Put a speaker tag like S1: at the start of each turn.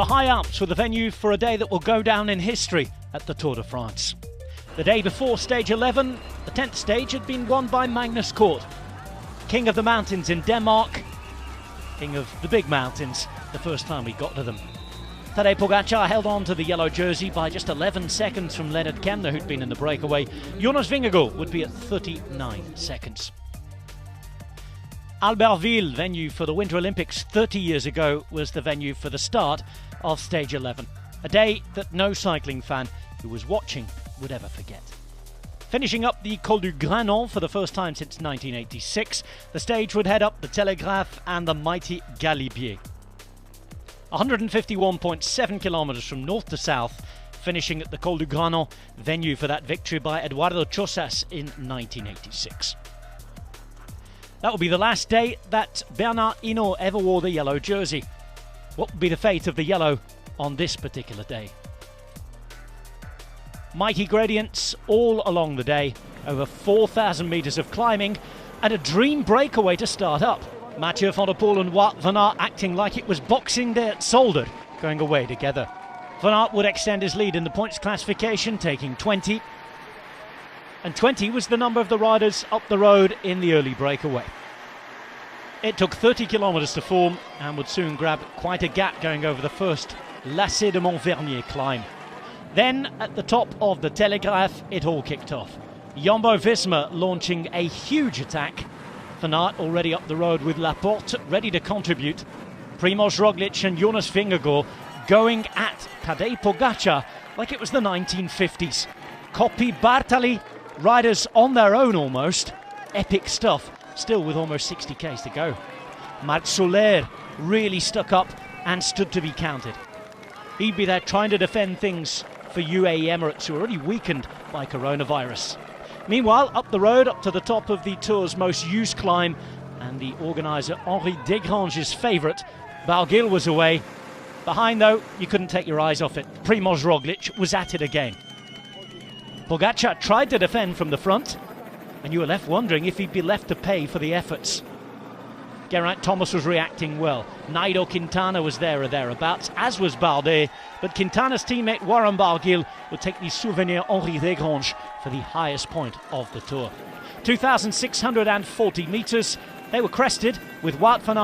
S1: High Alps were the venue for a day that will go down in history at the Tour de France. The day before stage 11, the 10th stage had been won by Magnus Kort, king of the mountains in Denmark, king of the big mountains the first time we got to them. Tadej Pogačar held on to the yellow jersey by just 11 seconds from Lennart Kemna, who'd been in the breakaway. Jonas Vingegaard would be at 39 seconds. Albertville, venue for the Winter Olympics 30 years ago, was the venue for the start of stage 11. A day that no cycling fan who was watching would ever forget. Finishing up the Col du Granon for the first time since 1986, the stage would head up the Télégraphe and the mighty Galibier. 151.7 kilometers from north to south, finishing at the Col du Granon, venue for that victory by Eduardo Chozas in 1986. That will be the last day that Bernard Hinault ever wore the yellow jersey. What would be the fate of the yellow on this particular day? Mighty gradients all along the day, over 4,000 metres of climbing, and a dream breakaway to start up. Mathieu van der Poel and Wout van Aert acting like it was Boxing Day at Zolder, going away together. Van Aert would extend his lead in the points classification, taking 20. And 20 was the number of the riders up the road in the early breakaway. It took 30 kilometres to form and would soon grab quite a gap going over the first Lacet de Montvernier climb. Then, at the top of the Télégraphe, it all kicked off. Jumbo-Visma launching a huge attack. Van Aert already up the road with Laporte, ready to contribute. Primož Roglic and Jonas Vingegaard going at Tadej Pogačar like it was the 1950s. Coppi Bartali, riders on their own almost. Epic stuff, still with almost 60 k's to go. Marc Soler really stuck up and stood to be counted. He'd be there trying to defend things for UAE Emirates, who are already weakened by coronavirus. Meanwhile, up the road, up to the top of the Tour's most used climb, and the organiser Henri Desgranges' favourite, Barguil was away. Behind, though, you couldn't take your eyes off it. Primož Roglic was at it again. Pogačar tried to defend from the front, and you were left wondering if he'd be left to pay for the efforts. Geraint Thomas was reacting well. Nairo Quintana was there or thereabouts, as was Bardet, but Quintana's teammate Warren Barguil would take the Souvenir Henri Desgranges for the highest point of the Tour. 2,640 metres, they were crested with Wout van Aert